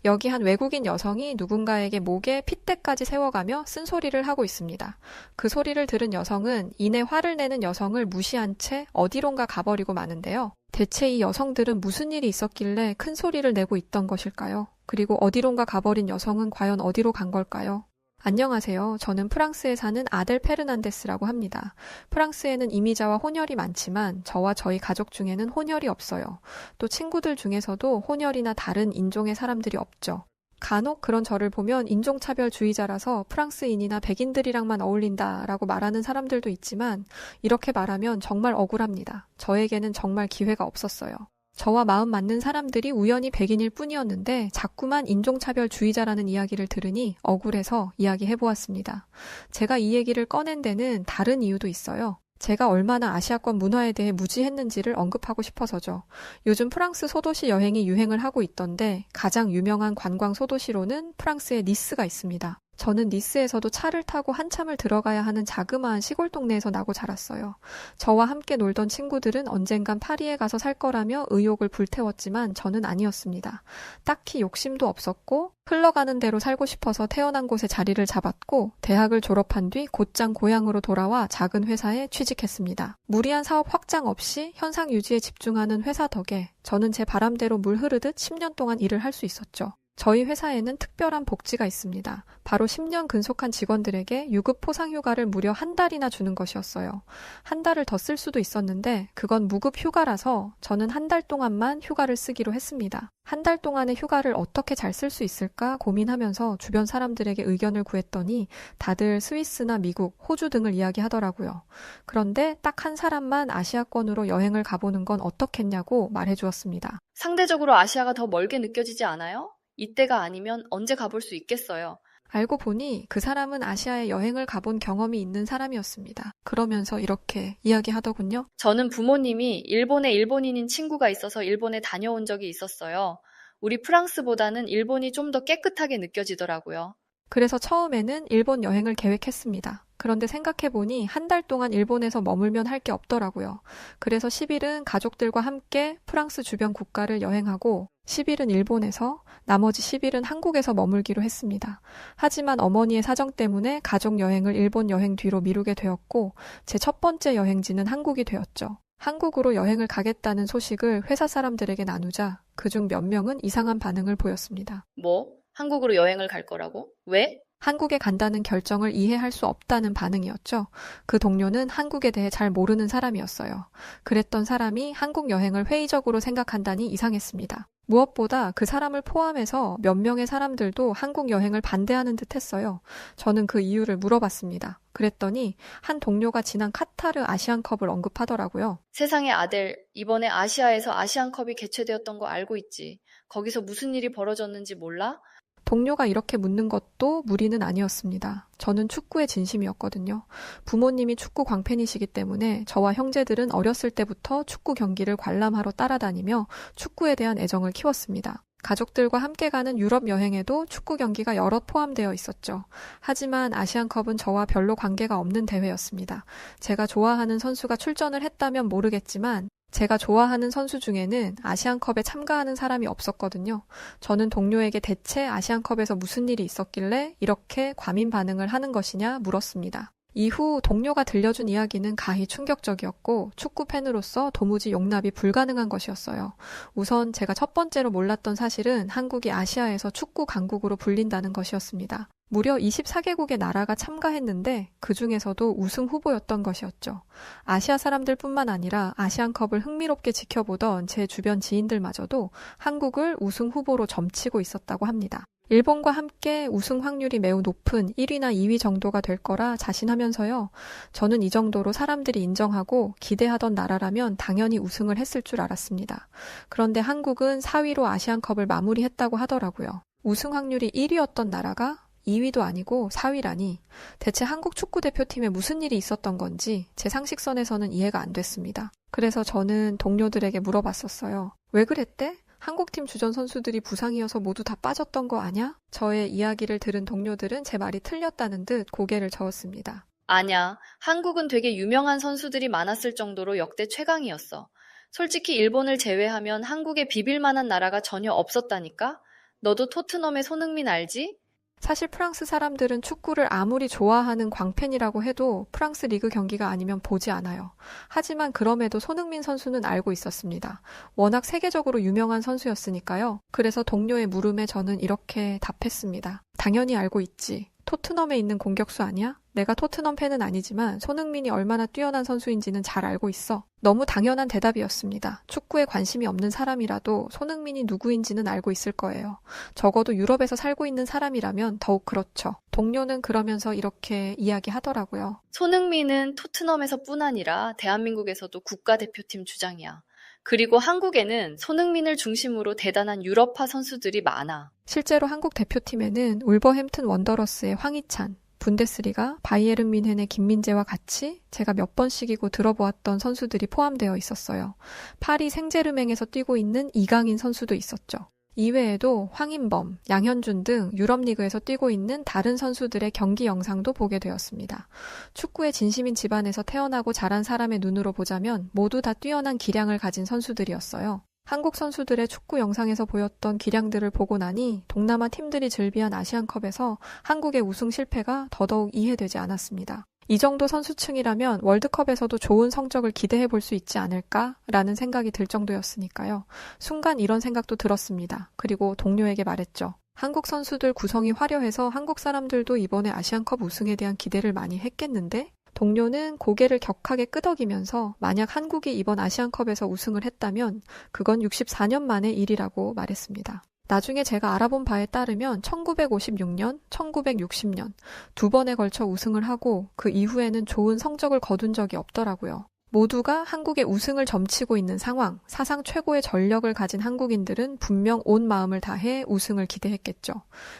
여기 한 외국인 여성이 누군가에게 목에 핏대까지 세워가며 쓴소리를 하고 있습니다. 그 소리를 들은 여성은 이내 화를 내는 여성을 무시한 채 어디론가 가버리고 마는데요. 대체 이 여성들은 무슨 일이 있었길래 큰 소리를 내고 있던 것일까요? 그리고 어디론가 가버린 여성은 과연 어디로 간 걸까요? 안녕하세요. 저는 프랑스에 사는 아델 페르난데스라고 합니다. 프랑스에는 이미자와 혼혈이 많지만 저와 저희 가족 중에는 혼혈이 없어요. 또 친구들 중에서도 혼혈이나 다른 인종의 사람들이 없죠. 간혹 그런 저를 보면 인종차별주의자라서 프랑스인이나 백인들이랑만 어울린다라고 말하는 사람들도 있지만 이렇게 말하면 정말 억울합니다. 저에게는 정말 기회가 없었어요. 저와 마음 맞는 사람들이 우연히 백인일 뿐이었는데 자꾸만 인종차별주의자라는 이야기를 들으니 억울해서 이야기해보았습니다. 제가 이 얘기를 꺼낸 데는 다른 이유도 있어요. 제가 얼마나 아시아권 문화에 대해 무지했는지를 언급하고 싶어서죠. 요즘 프랑스 소도시 여행이 유행을 하고 있던데 가장 유명한 관광 소도시로는 프랑스의 니스가 있습니다. 저는 니스에서도 차를 타고 한참을 들어가야 하는 자그마한 시골 동네에서 나고 자랐어요. 저와 함께 놀던 친구들은 언젠간 파리에 가서 살 거라며 의욕을 불태웠지만 저는 아니었습니다. 딱히 욕심도 없었고 흘러가는 대로 살고 싶어서 태어난 곳에 자리를 잡았고 대학을 졸업한 뒤 곧장 고향으로 돌아와 작은 회사에 취직했습니다. 무리한 사업 확장 없이 현상 유지에 집중하는 회사 덕에 저는 제 바람대로 물 흐르듯 10년 동안 일을 할 수 있었죠. 저희 회사에는 특별한 복지가 있습니다. 바로 10년 근속한 직원들에게 유급 포상휴가를 무려 한 달이나 주는 것이었어요. 한 달을 더 쓸 수도 있었는데 그건 무급 휴가라서 저는 한 달 동안만 휴가를 쓰기로 했습니다. 한 달 동안의 휴가를 어떻게 잘 쓸 수 있을까 고민하면서 주변 사람들에게 의견을 구했더니 다들 스위스나 미국, 호주 등을 이야기하더라고요. 그런데 딱 한 사람만 아시아권으로 여행을 가보는 건 어떻겠냐고 말해주었습니다. 상대적으로 아시아가 더 멀게 느껴지지 않아요? 이때가 아니면 언제 가볼 수 있겠어요? 알고 보니 그 사람은 아시아에 여행을 가본 경험이 있는 사람이었습니다. 그러면서 이렇게 이야기하더군요. 저는 부모님이 일본에 일본인인 친구가 있어서 일본에 다녀온 적이 있었어요. 우리 프랑스보다는 일본이 좀 더 깨끗하게 느껴지더라고요. 그래서 처음에는 일본 여행을 계획했습니다. 그런데 생각해보니 한 달 동안 일본에서 머물면 할 게 없더라고요. 그래서 10일은 가족들과 함께 프랑스 주변 국가를 여행하고 10일은 일본에서 나머지 10일은 한국에서 머물기로 했습니다. 하지만 어머니의 사정 때문에 가족 여행을 일본 여행 뒤로 미루게 되었고 제 첫 번째 여행지는 한국이 되었죠. 한국으로 여행을 가겠다는 소식을 회사 사람들에게 나누자 그중 몇 명은 이상한 반응을 보였습니다. 뭐? 한국으로 여행을 갈 거라고? 왜? 한국에 간다는 결정을 이해할 수 없다는 반응이었죠. 그 동료는 한국에 대해 잘 모르는 사람이었어요. 그랬던 사람이 한국 여행을 회의적으로 생각한다니 이상했습니다. 무엇보다 그 사람을 포함해서 몇 명의 사람들도 한국 여행을 반대하는 듯 했어요. 저는 그 이유를 물어봤습니다. 그랬더니 한 동료가 지난 카타르 아시안컵을 언급하더라고요. 세상에 아델, 이번에 아시아에서 아시안컵이 개최되었던 거 알고 있지. 거기서 무슨 일이 벌어졌는지 몰라? 동료가 이렇게 묻는 것도 무리는 아니었습니다. 저는 축구에 진심이었거든요. 부모님이 축구 광팬이시기 때문에 저와 형제들은 어렸을 때부터 축구 경기를 관람하러 따라다니며 축구에 대한 애정을 키웠습니다. 가족들과 함께 가는 유럽 여행에도 축구 경기가 여럿 포함되어 있었죠. 하지만 아시안컵은 저와 별로 관계가 없는 대회였습니다. 제가 좋아하는 선수가 출전을 했다면 모르겠지만 제가 좋아하는 선수 중에는 아시안컵에 참가하는 사람이 없었거든요. 저는 동료에게 대체 아시안컵에서 무슨 일이 있었길래 이렇게 과민 반응을 하는 것이냐 물었습니다. 이후 동료가 들려준 이야기는 가히 충격적이었고 축구 팬으로서 도무지 용납이 불가능한 것이었어요. 우선 제가 첫 번째로 몰랐던 사실은 한국이 아시아에서 축구 강국으로 불린다는 것이었습니다. 무려 24개국의 나라가 참가했는데 그 중에서도 우승 후보였던 것이었죠. 아시아 사람들뿐만 아니라 아시안컵을 흥미롭게 지켜보던 제 주변 지인들마저도 한국을 우승 후보로 점치고 있었다고 합니다. 일본과 함께 우승 확률이 매우 높은 1위나 2위 정도가 될 거라 자신하면서요. 저는 이 정도로 사람들이 인정하고 기대하던 나라라면 당연히 우승을 했을 줄 알았습니다. 그런데 한국은 4위로 아시안컵을 마무리했다고 하더라고요. 우승 확률이 1위였던 나라가 2위도 아니고 4위라니 대체 한국 축구대표팀에 무슨 일이 있었던 건지 제 상식선에서는 이해가 안 됐습니다. 그래서 저는 동료들에게 물어봤었어요. 왜 그랬대? 한국팀 주전 선수들이 부상이어서 모두 다 빠졌던 거 아냐? 저의 이야기를 들은 동료들은 제 말이 틀렸다는 듯 고개를 저었습니다. 아냐, 한국은 되게 유명한 선수들이 많았을 정도로 역대 최강이었어. 솔직히 일본을 제외하면 한국에 비빌 만한 나라가 전혀 없었다니까? 너도 토트넘의 손흥민 알지? 사실 프랑스 사람들은 축구를 아무리 좋아하는 광팬이라고 해도 프랑스 리그 경기가 아니면 보지 않아요. 하지만 그럼에도 손흥민 선수는 알고 있었습니다. 워낙 세계적으로 유명한 선수였으니까요. 그래서 동료의 물음에 저는 이렇게 답했습니다. 당연히 알고 있지. 토트넘에 있는 공격수 아니야? 내가 토트넘 팬은 아니지만 손흥민이 얼마나 뛰어난 선수인지는 잘 알고 있어. 너무 당연한 대답이었습니다. 축구에 관심이 없는 사람이라도 손흥민이 누구인지는 알고 있을 거예요. 적어도 유럽에서 살고 있는 사람이라면 더욱 그렇죠. 동료는 그러면서 이렇게 이야기하더라고요. 손흥민은 토트넘에서뿐 아니라 대한민국에서도 국가대표팀 주장이야. 그리고 한국에는 손흥민을 중심으로 대단한 유럽파 선수들이 많아. 실제로 한국 대표팀에는 울버햄튼 원더러스의 황희찬, 분데스리가 바이에른 뮌헨의 김민재와 같이 제가 몇 번씩이고 들어보았던 선수들이 포함되어 있었어요. 파리 생제르맹에서 뛰고 있는 이강인 선수도 있었죠. 이외에도 황인범, 양현준 등 유럽리그에서 뛰고 있는 다른 선수들의 경기 영상도 보게 되었습니다. 축구에 진심인 집안에서 태어나고 자란 사람의 눈으로 보자면 모두 다 뛰어난 기량을 가진 선수들이었어요. 한국 선수들의 축구 영상에서 보였던 기량들을 보고 나니 동남아 팀들이 즐비한 아시안컵에서 한국의 우승 실패가 더더욱 이해되지 않았습니다. 이 정도 선수층이라면 월드컵에서도 좋은 성적을 기대해 볼 수 있지 않을까라는 생각이 들 정도였으니까요. 순간 이런 생각도 들었습니다. 그리고 동료에게 말했죠. 한국 선수들 구성이 화려해서 한국 사람들도 이번에 아시안컵 우승에 대한 기대를 많이 했겠는데? 동료는 고개를 격하게 끄덕이면서 만약 한국이 이번 아시안컵에서 우승을 했다면 그건 64년 만의 일이라고 말했습니다. 나중에 제가 알아본 바에 따르면 1956년, 1960년 두 번에 걸쳐 우승을 하고 그 이후에는 좋은 성적을 거둔 적이 없더라고요. 모두가 한국의 우승을 점치고 있는 상황, 사상 최고의 전력을 가진 한국인들은 분명 온 마음을 다해 우승을 기대했겠죠.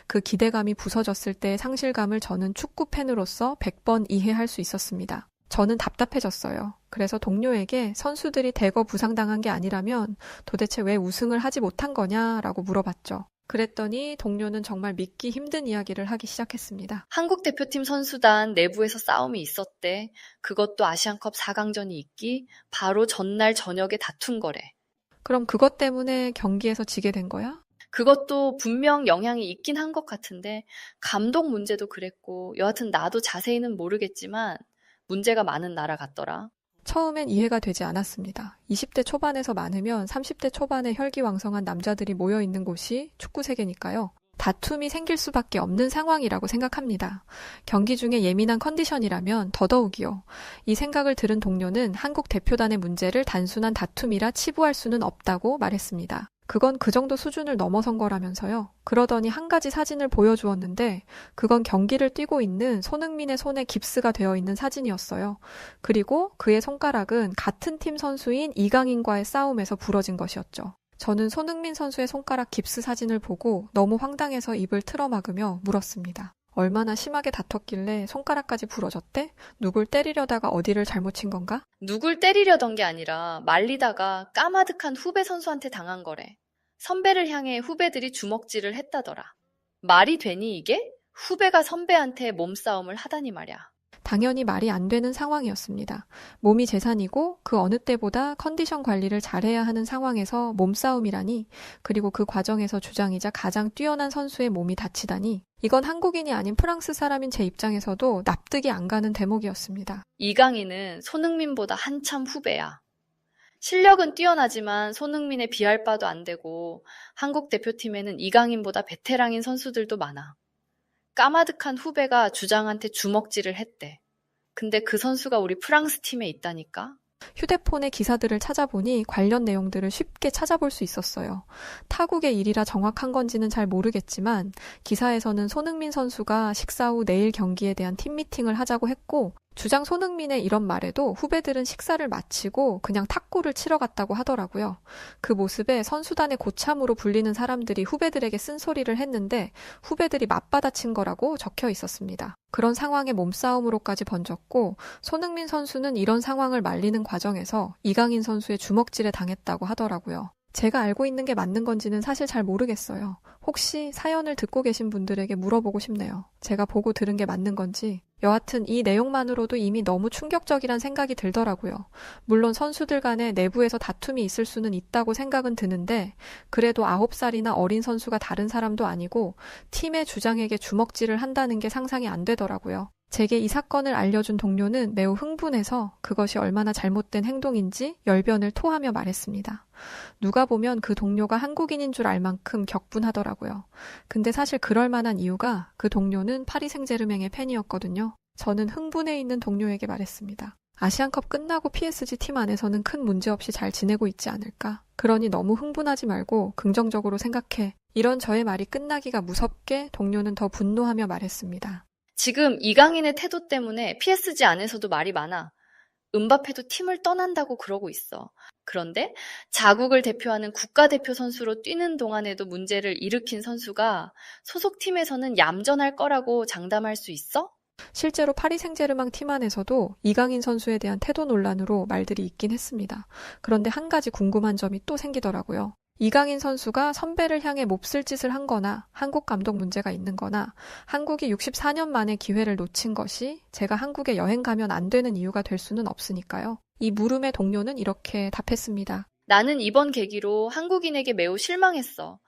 그 기대감이 부서졌을 때의 상실감을 저는 축구 팬으로서 100번 이해할 수 있었습니다. 저는 답답해졌어요. 그래서 동료에게 선수들이 대거 부상당한 게 아니라면 도대체 왜 우승을 하지 못한 거냐라고 물어봤죠. 그랬더니 동료는 정말 믿기 힘든 이야기를 하기 시작했습니다. 한국 대표팀 선수단 내부에서 싸움이 있었대. 그것도 아시안컵 4강전이 있기 바로 전날 저녁에 다툰 거래. 그럼 그것 때문에 경기에서 지게 된 거야? 그것도 분명 영향이 있긴 한 것 같은데 감독 문제도 그랬고 여하튼 나도 자세히는 모르겠지만 문제가 많은 나라 같더라. 처음엔 이해가 되지 않았습니다. 20대 초반에서 많으면 30대 초반에 혈기왕성한 남자들이 모여있는 곳이 축구 세계니까요. 다툼이 생길 수밖에 없는 상황이라고 생각합니다. 경기 중에 예민한 컨디션이라면 더더욱이요. 이 생각을 들은 동료는 한국 대표단의 문제를 단순한 다툼이라 치부할 수는 없다고 말했습니다. 그건 그 정도 수준을 넘어선 거라면서요. 그러더니 한 가지 사진을 보여주었는데 그건 경기를 뛰고 있는 손흥민의 손에 깁스가 되어 있는 사진이었어요. 그리고 그의 손가락은 같은 팀 선수인 이강인과의 싸움에서 부러진 것이었죠. 저는 손흥민 선수의 손가락 깁스 사진을 보고 너무 황당해서 입을 틀어막으며 물었습니다. 얼마나 심하게 다퉜길래 손가락까지 부러졌대? 누굴 때리려다가 어디를 잘못 친 건가? 누굴 때리려던 게 아니라 말리다가 까마득한 후배 선수한테 당한 거래. 선배를 향해 후배들이 주먹질을 했다더라. 말이 되니 이게? 후배가 선배한테 몸싸움을 하다니 말이야. 당연히 말이 안 되는 상황이었습니다. 몸이 재산이고 그 어느 때보다 컨디션 관리를 잘해야 하는 상황에서 몸싸움이라니, 그리고 그 과정에서 주장이자 가장 뛰어난 선수의 몸이 다치다니, 이건 한국인이 아닌 프랑스 사람인 제 입장에서도 납득이 안 가는 대목이었습니다. 이강인은 손흥민보다 한참 후배야. 실력은 뛰어나지만 손흥민에 비할 바도 안 되고 한국 대표팀에는 이강인보다 베테랑인 선수들도 많아. 까마득한 후배가 주장한테 주먹질을 했대. 근데 그 선수가 우리 프랑스 팀에 있다니까? 휴대폰의 기사들을 찾아보니 관련 내용들을 쉽게 찾아볼 수 있었어요. 타국의 일이라 정확한 건지는 잘 모르겠지만 기사에서는 손흥민 선수가 식사 후 내일 경기에 대한 팀 미팅을 하자고 했고, 주장 손흥민의 이런 말에도 후배들은 식사를 마치고 그냥 탁구를 치러 갔다고 하더라고요. 그 모습에 선수단의 고참으로 불리는 사람들이 후배들에게 쓴소리를 했는데 후배들이 맞받아친 거라고 적혀 있었습니다. 그런 상황에 몸싸움으로까지 번졌고, 손흥민 선수는 이런 상황을 말리는 과정에서 이강인 선수의 주먹질에 당했다고 하더라고요. 제가 알고 있는 게 맞는 건지는 사실 잘 모르겠어요. 혹시 사연을 듣고 계신 분들에게 물어보고 싶네요. 제가 보고 들은 게 맞는 건지. 여하튼 이 내용만으로도 이미 너무 충격적이란 생각이 들더라고요. 물론 선수들 간에 내부에서 다툼이 있을 수는 있다고 생각은 드는데 그래도 9살이나 어린 선수가 다른 사람도 아니고 팀의 주장에게 주먹질을 한다는 게 상상이 안 되더라고요. 제게 이 사건을 알려준 동료는 매우 흥분해서 그것이 얼마나 잘못된 행동인지 열변을 토하며 말했습니다. 누가 보면 그 동료가 한국인인 줄 알 만큼 격분하더라고요. 근데 사실 그럴 만한 이유가 그 동료는 파리 생제르맹의 팬이었거든요. 저는 흥분해 있는 동료에게 말했습니다. 아시안컵 끝나고 PSG 팀 안에서는 큰 문제 없이 잘 지내고 있지 않을까? 그러니 너무 흥분하지 말고 긍정적으로 생각해. 이런 저의 말이 끝나기가 무섭게 동료는 더 분노하며 말했습니다. 지금 이강인의 태도 때문에 PSG 안에서도 말이 많아. 음바페도 팀을 떠난다고 그러고 있어. 그런데 자국을 대표하는 국가대표 선수로 뛰는 동안에도 문제를 일으킨 선수가 소속팀에서는 얌전할 거라고 장담할 수 있어? 실제로 파리 생제르맹 팀 안에서도 이강인 선수에 대한 태도 논란으로 말들이 있긴 했습니다. 그런데 한 가지 궁금한 점이 또 생기더라고요. 이강인 선수가 선배를 향해 몹쓸 짓을 한 거나 한국 감독 문제가 있는 거나 한국이 64년 만에 기회를 놓친 것이 제가 한국에 여행 가면 안 되는 이유가 될 수는 없으니까요. 이 물음의 동료는 이렇게 답했습니다. 나는 이번 계기로 한국인에게 매우 실망했어.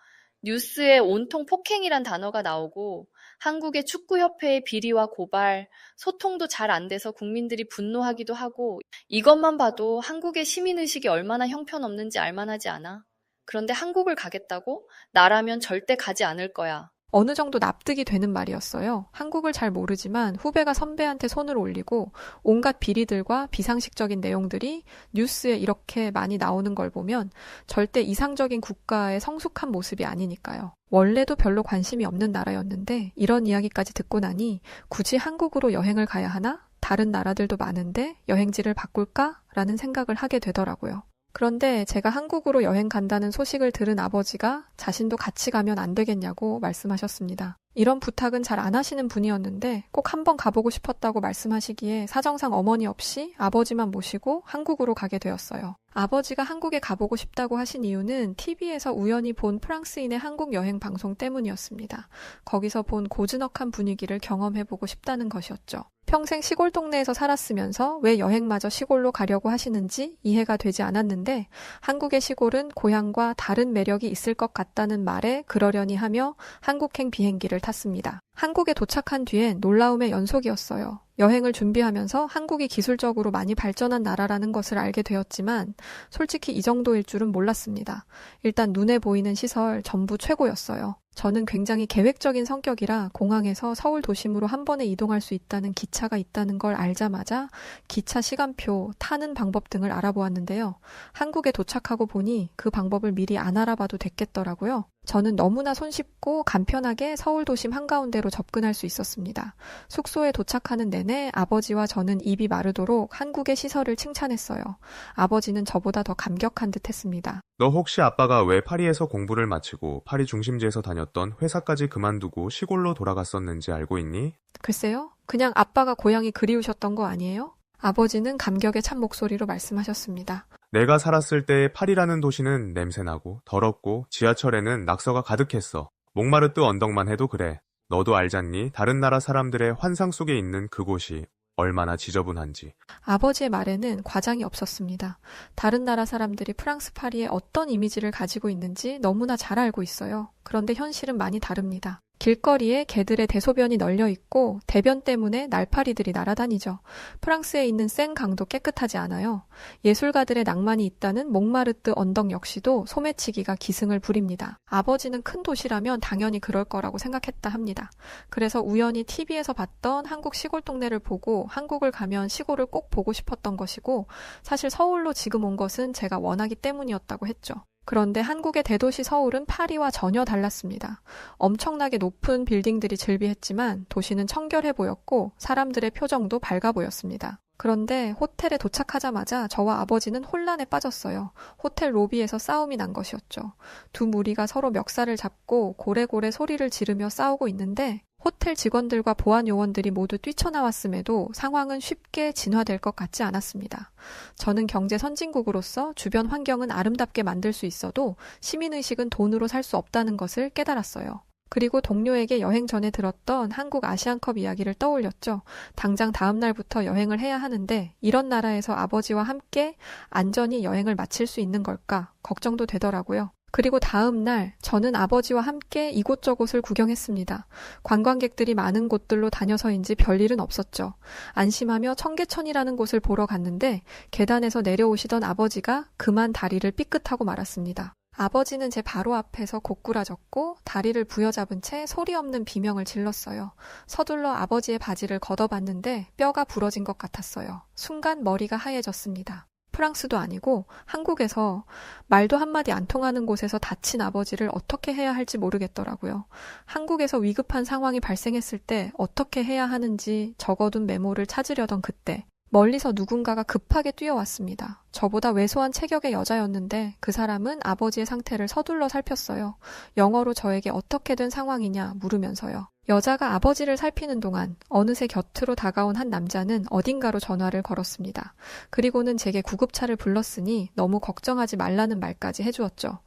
뉴스에 온통 폭행이란 단어가 나오고 한국의 축구협회의 비리와 고발, 소통도 잘 안 돼서 국민들이 분노하기도 하고 이것만 봐도 한국의 시민의식이 얼마나 형편없는지 알만하지 않아? 그런데 한국을 가겠다고? 나라면 절대 가지 않을 거야. 어느 정도 납득이 되는 말이었어요. 한국을 잘 모르지만 후배가 선배한테 손을 올리고 온갖 비리들과 비상식적인 내용들이 뉴스에 이렇게 많이 나오는 걸 보면 절대 이상적인 국가의 성숙한 모습이 아니니까요. 원래도 별로 관심이 없는 나라였는데 이런 이야기까지 듣고 나니 굳이 한국으로 여행을 가야 하나? 다른 나라들도 많은데 여행지를 바꿀까? 라는 생각을 하게 되더라고요. 그런데 제가 한국으로 여행 간다는 소식을 들은 아버지가 자신도 같이 가면 안 되겠냐고 말씀하셨습니다. 이런 부탁은 잘 안 하시는 분이었는데 꼭 한번 가보고 싶었다고 말씀하시기에 사정상 어머니 없이 아버지만 모시고 한국으로 가게 되었어요. 아버지가 한국에 가보고 싶다고 하신 이유는 TV에서 우연히 본 프랑스인의 한국 여행 방송 때문이었습니다. 거기서 본 고즈넉한 분위기를 경험해보고 싶다는 것이었죠. 평생 시골 동네에서 살았으면서 왜 여행마저 시골로 가려고 하시는지 이해가 되지 않았는데 한국의 시골은 고향과 다른 매력이 있을 것 같다는 말에 그러려니 하며 한국행 비행기를 탔습니다. 한국에 도착한 뒤엔 놀라움의 연속이었어요. 여행을 준비하면서 한국이 기술적으로 많이 발전한 나라라는 것을 알게 되었지만 솔직히 이 정도일 줄은 몰랐습니다. 일단 눈에 보이는 시설 전부 최고였어요. 저는 굉장히 계획적인 성격이라 공항에서 서울 도심으로 한 번에 이동할 수 있다는 기차가 있다는 걸 알자마자 기차 시간표, 타는 방법 등을 알아보았는데요. 한국에 도착하고 보니 그 방법을 미리 안 알아봐도 됐겠더라고요. 저는 너무나 손쉽고 간편하게 서울 도심 한가운데로 접근할 수 있었습니다. 숙소에 도착하는 내내 아버지와 저는 입이 마르도록 한국의 시설을 칭찬했어요. 아버지는 저보다 더 감격한 듯 했습니다. 너 혹시 아빠가 왜 파리에서 공부를 마치고 파리 중심지에서 다녔던 회사까지 그만두고 시골로 돌아갔었는지 알고 있니? 글쎄요. 그냥 아빠가 고향이 그리우셨던 거 아니에요? 아버지는 감격에 찬 목소리로 말씀하셨습니다. 내가 살았을 때 파리라는 도시는 냄새나고 더럽고 지하철에는 낙서가 가득했어. 몽마르트 언덕만 해도 그래. 너도 알잖니? 다른 나라 사람들의 환상 속에 있는 그곳이 얼마나 지저분한지. 아버지의 말에는 과장이 없었습니다. 다른 나라 사람들이 프랑스 파리에 어떤 이미지를 가지고 있는지 너무나 잘 알고 있어요. 그런데 현실은 많이 다릅니다. 길거리에 개들의 대소변이 널려 있고 대변 때문에 날파리들이 날아다니죠. 프랑스에 있는 센강도 깨끗하지 않아요. 예술가들의 낭만이 있다는 몽마르트 언덕 역시도 소매치기가 기승을 부립니다. 아버지는 큰 도시라면 당연히 그럴 거라고 생각했다 합니다. 그래서 우연히 TV에서 봤던 한국 시골 동네를 보고 한국을 가면 시골을 꼭 보고 싶었던 것이고 사실 서울로 지금 온 것은 제가 원하기 때문이었다고 했죠. 그런데 한국의 대도시 서울은 파리와 전혀 달랐습니다. 엄청나게 높은 빌딩들이 즐비했지만 도시는 청결해 보였고 사람들의 표정도 밝아 보였습니다. 그런데 호텔에 도착하자마자 저와 아버지는 혼란에 빠졌어요. 호텔 로비에서 싸움이 난 것이었죠. 두 무리가 서로 멱살을 잡고 고래고래 소리를 지르며 싸우고 있는데 호텔 직원들과 보안 요원들이 모두 뛰쳐나왔음에도 상황은 쉽게 진화될 것 같지 않았습니다. 저는 경제 선진국으로서 주변 환경은 아름답게 만들 수 있어도 시민의식은 돈으로 살 수 없다는 것을 깨달았어요. 그리고 동료에게 여행 전에 들었던 한국 아시안컵 이야기를 떠올렸죠. 당장 다음 날부터 여행을 해야 하는데 이런 나라에서 아버지와 함께 안전히 여행을 마칠 수 있는 걸까 걱정도 되더라고요. 그리고 다음 날 저는 아버지와 함께 이곳저곳을 구경했습니다. 관광객들이 많은 곳들로 다녀서인지 별일은 없었죠. 안심하며 청계천이라는 곳을 보러 갔는데 계단에서 내려오시던 아버지가 그만 다리를 삐끗하고 말았습니다. 아버지는 제 바로 앞에서 고꾸라졌고 다리를 부여잡은 채 소리 없는 비명을 질렀어요. 서둘러 아버지의 바지를 걷어봤는데 뼈가 부러진 것 같았어요. 순간 머리가 하얘졌습니다. 프랑스도 아니고 한국에서 말도 한마디 안 통하는 곳에서 다친 아버지를 어떻게 해야 할지 모르겠더라고요. 한국에서 위급한 상황이 발생했을 때 어떻게 해야 하는지 적어둔 메모를 찾으려던 그때 멀리서 누군가가 급하게 뛰어왔습니다. 저보다 왜소한 체격의 여자였는데 그 사람은 아버지의 상태를 서둘러 살폈어요. 영어로 저에게 어떻게 된 상황이냐 물으면서요. 여자가 아버지를 살피는 동안 어느새 곁으로 다가온 한 남자는 어딘가로 전화를 걸었습니다. 그리고는 제게 구급차를 불렀으니 너무 걱정하지 말라는 말까지 해주었죠.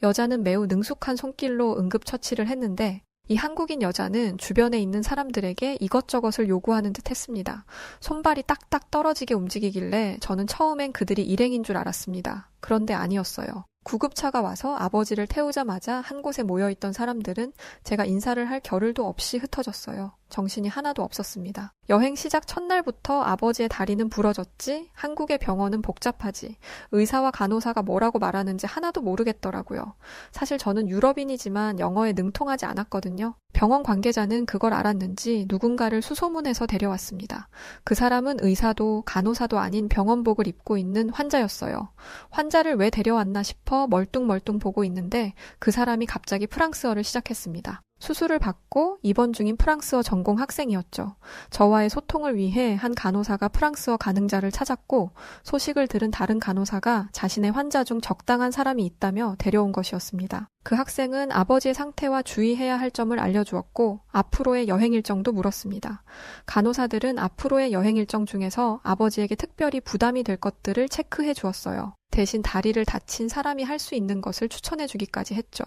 여자는 매우 능숙한 손길로 응급처치를 했는데 이 한국인 여자는 주변에 있는 사람들에게 이것저것을 요구하는 듯 했습니다. 손발이 딱딱 떨어지게 움직이길래 저는 처음엔 그들이 일행인 줄 알았습니다. 그런데 아니었어요. 구급차가 와서 아버지를 태우자마자 한 곳에 모여있던 사람들은 제가 인사를 할 겨를도 없이 흩어졌어요. 정신이 하나도 없었습니다. 여행 시작 첫날부터 아버지의 다리는 부러졌지, 한국의 병원은 복잡하지, 의사와 간호사가 뭐라고 말하는지 하나도 모르겠더라고요. 사실 저는 유럽인이지만 영어에 능통하지 않았거든요. 병원 관계자는 그걸 알았는지 누군가를 수소문해서 데려왔습니다. 그 사람은 의사도 간호사도 아닌 병원복을 입고 있는 환자였어요. 환자를 왜 데려왔나 싶어 멀뚱멀뚱 보고 있는데 그 사람이 갑자기 프랑스어를 시작했습니다. 수술을 받고 입원 중인 프랑스어 전공 학생이었죠. 저와의 소통을 위해 한 간호사가 프랑스어 가능자를 찾았고 소식을 들은 다른 간호사가 자신의 환자 중 적당한 사람이 있다며 데려온 것이었습니다. 그 학생은 아버지의 상태와 주의해야 할 점을 알려주었고 앞으로의 여행 일정도 물었습니다. 간호사들은 앞으로의 여행 일정 중에서 아버지에게 특별히 부담이 될 것들을 체크해 주었어요. 대신 다리를 다친 사람이 할 수 있는 것을 추천해 주기까지 했죠.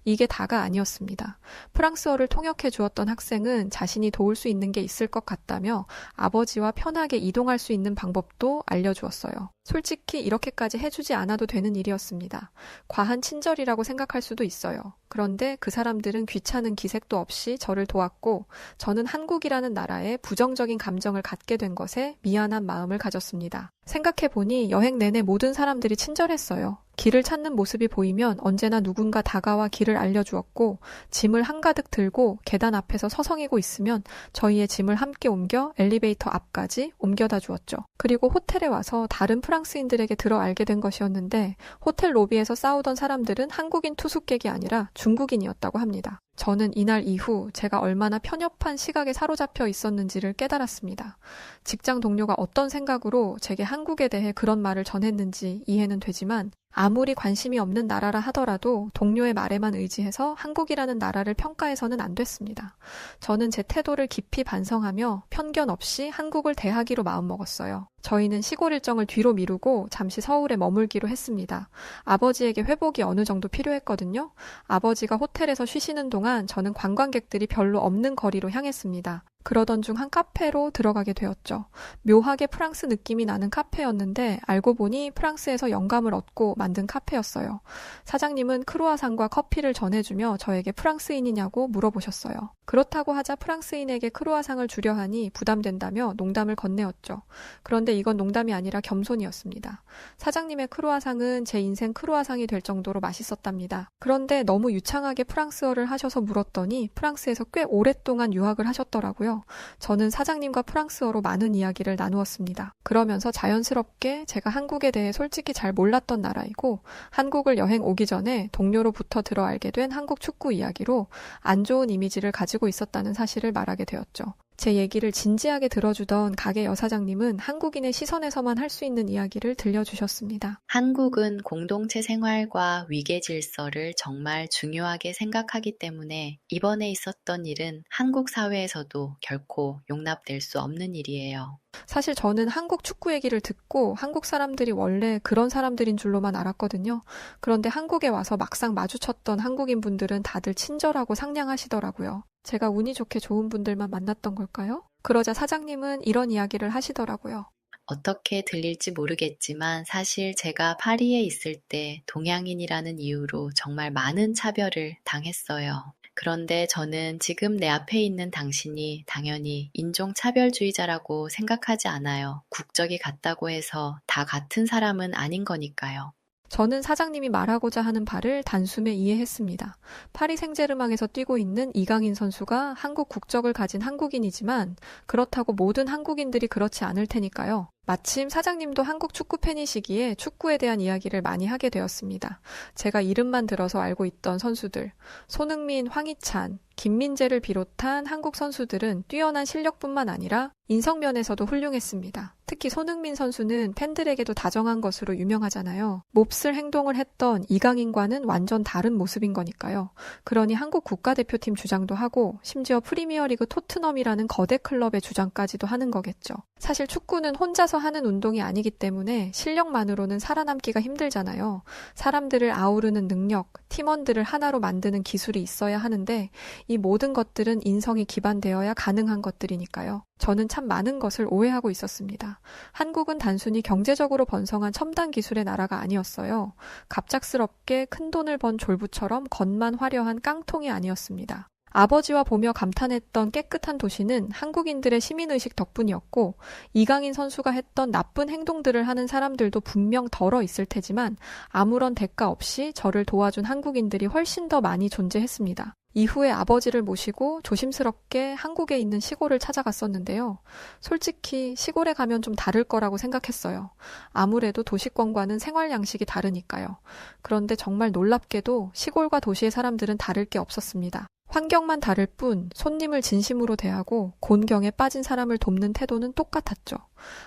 이게 다가 아니었습니다. 프랑스어를 통역해 주었던 학생은 자신이 도울 수 있는 게 있을 것 같다며 아버지와 편하게 이동할 수 있는 방법도 알려주었어요. 솔직히 이렇게까지 해주지 않아도 되는 일이었습니다. 과한 친절이라고 생각할 수도 있어요. 그런데 그 사람들은 귀찮은 기색도 없이 저를 도왔고 저는 한국이라는 나라에 부정적인 감정을 갖게 된 것에 미안한 마음을 가졌습니다. 생각해보니 여행 내내 모든 사람들이 친절했어요. 길을 찾는 모습이 보이면 언제나 누군가 다가와 길을 알려주었고 짐을 한가득 들고 계단 앞에서 서성이고 있으면 저희의 짐을 함께 옮겨 엘리베이터 앞까지 옮겨다 주었죠. 그리고 호텔에 와서 다른 프랑스인들에게 들어 알게 된 것이었는데 호텔 로비에서 싸우던 사람들은 한국인 투숙객이 아니라 중국인이었다고 합니다. 저는 이날 이후 제가 얼마나 편협한 시각에 사로잡혀 있었는지를 깨달았습니다. 직장 동료가 어떤 생각으로 제게 한국에 대해 그런 말을 전했는지 이해는 되지만 아무리 관심이 없는 나라라 하더라도 동료의 말에만 의지해서 한국이라는 나라를 평가해서는 안 됐습니다. 저는 제 태도를 깊이 반성하며 편견 없이 한국을 대하기로 마음먹었어요. 저희는 시골 일정을 뒤로 미루고 잠시 서울에 머물기로 했습니다. 아버지에게 회복이 어느 정도 필요했거든요. 아버지가 호텔에서 쉬시는 동안 저는 관광객들이 별로 없는 거리로 향했습니다. 그러던 중 한 카페로 들어가게 되었죠. 묘하게 프랑스 느낌이 나는 카페였는데 알고 보니 프랑스에서 영감을 얻고 만든 카페였어요. 사장님은 크루아상과 커피를 전해주며 저에게 프랑스인이냐고 물어보셨어요. 그렇다고 하자 프랑스인에게 크루아상을 주려 하니 부담된다며 농담을 건네었죠. 그런데 이건 농담이 아니라 겸손이었습니다. 사장님의 크루아상은 제 인생 크루아상이 될 정도로 맛있었답니다. 그런데 너무 유창하게 프랑스어를 하셔서 물었더니 프랑스에서 꽤 오랫동안 유학을 하셨더라고요. 저는 사장님과 프랑스어로 많은 이야기를 나누었습니다. 그러면서 자연스럽게 제가 한국에 대해 솔직히 잘 몰랐던 나라이고 한국을 여행 오기 전에 동료로부터 들어 알게 된 한국 축구 이야기로 안 좋은 이미지를 가지고 있었다는 사실을 말하게 되었죠. 제 얘기를 진지하게 들어주던 가게 여사장님은 한국인의 시선에서만 할 수 있는 이야기를 들려주셨습니다. 한국은 공동체 생활과 위계 질서를 정말 중요하게 생각하기 때문에 이번에 있었던 일은 한국 사회에서도 결코 용납될 수 없는 일이에요. 사실 저는 한국 축구 얘기를 듣고 한국 사람들이 원래 그런 사람들인 줄로만 알았거든요. 그런데 한국에 와서 막상 마주쳤던 한국인 분들은 다들 친절하고 상냥하시더라고요. 제가 운이 좋게 좋은 분들만 만났던 걸까요? 그러자 사장님은 이런 이야기를 하시더라고요. 어떻게 들릴지 모르겠지만 사실 제가 파리에 있을 때 동양인이라는 이유로 정말 많은 차별을 당했어요. 그런데 저는 지금 내 앞에 있는 당신이 당연히 인종차별주의자라고 생각하지 않아요. 국적이 같다고 해서 다 같은 사람은 아닌 거니까요. 저는 사장님이 말하고자 하는 바를 단숨에 이해했습니다. 파리 생제르맹에서 뛰고 있는 이강인 선수가 한국 국적을 가진 한국인이지만 그렇다고 모든 한국인들이 그렇지 않을 테니까요. 마침 사장님도 한국 축구 팬이시기에 축구에 대한 이야기를 많이 하게 되었습니다. 제가 이름만 들어서 알고 있던 선수들, 손흥민, 황희찬, 김민재를 비롯한 한국 선수들은 뛰어난 실력뿐만 아니라 인성면에서도 훌륭했습니다. 특히 손흥민 선수는 팬들에게도 다정한 것으로 유명하잖아요. 몹쓸 행동을 했던 이강인과는 완전 다른 모습인 거니까요. 그러니 한국 국가대표팀 주장도 하고 심지어 프리미어리그 토트넘이라는 거대 클럽의 주장까지도 하는 거겠죠. 사실 축구는 혼자서 하는 운동이 아니기 때문에 실력만으로는 살아남기가 힘들잖아요. 사람들을 아우르는 능력, 팀원들을 하나로 만드는 기술이 있어야 하는데 이 모든 것들은 인성이 기반되어야 가능한 것들이니까요. 저는 참 많은 것을 오해하고 있었습니다. 한국은 단순히 경제적으로 번성한 첨단 기술의 나라가 아니었어요. 갑작스럽게 큰돈을 번 졸부처럼 겉만 화려한 깡통이 아니었습니다. 아버지와 보며 감탄했던 깨끗한 도시는 한국인들의 시민의식 덕분이었고 이강인 선수가 했던 나쁜 행동들을 하는 사람들도 분명 덜어 있을 테지만 아무런 대가 없이 저를 도와준 한국인들이 훨씬 더 많이 존재했습니다. 이후에 아버지를 모시고 조심스럽게 한국에 있는 시골을 찾아갔었는데요. 솔직히 시골에 가면 좀 다를 거라고 생각했어요. 아무래도 도시권과는 생활 양식이 다르니까요. 그런데 정말 놀랍게도 시골과 도시의 사람들은 다를 게 없었습니다. 환경만 다를 뿐 손님을 진심으로 대하고 곤경에 빠진 사람을 돕는 태도는 똑같았죠.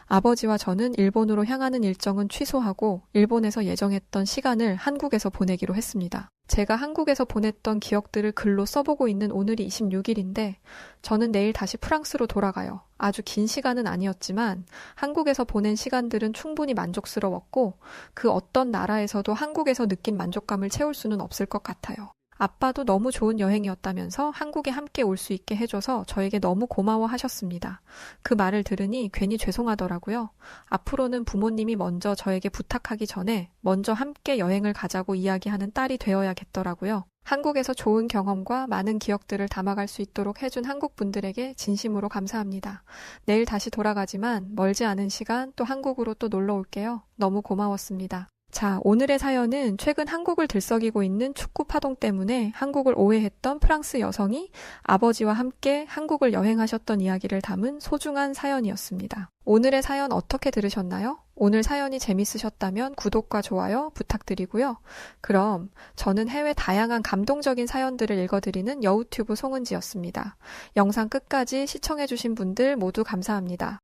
아버지와 저는 일본으로 향하는 일정은 취소하고 일본에서 예정했던 시간을 한국에서 보내기로 했습니다. 제가 한국에서 보냈던 기억들을 글로 써보고 있는 오늘이 26일인데 저는 내일 다시 프랑스로 돌아가요. 아주 긴 시간은 아니었지만 한국에서 보낸 시간들은 충분히 만족스러웠고 그 어떤 나라에서도 한국에서 느낀 만족감을 채울 수는 없을 것 같아요. 아빠도 너무 좋은 여행이었다면서 한국에 함께 올 수 있게 해줘서 저에게 너무 고마워하셨습니다. 그 말을 들으니 괜히 죄송하더라고요. 앞으로는 부모님이 먼저 저에게 부탁하기 전에 먼저 함께 여행을 가자고 이야기하는 딸이 되어야겠더라고요. 한국에서 좋은 경험과 많은 기억들을 담아갈 수 있도록 해준 한국 분들에게 진심으로 감사합니다. 내일 다시 돌아가지만 멀지 않은 시간 또 한국으로 또 놀러 올게요. 너무 고마웠습니다. 자, 오늘의 사연은 최근 한국을 들썩이고 있는 축구 파동 때문에 한국을 오해했던 프랑스 여성이 아버지와 함께 한국을 여행하셨던 이야기를 담은 소중한 사연이었습니다. 오늘의 사연 어떻게 들으셨나요? 오늘 사연이 재밌으셨다면 구독과 좋아요 부탁드리고요. 그럼 저는 해외 다양한 감동적인 사연들을 읽어드리는 여우튜브 송은지였습니다. 영상 끝까지 시청해주신 분들 모두 감사합니다.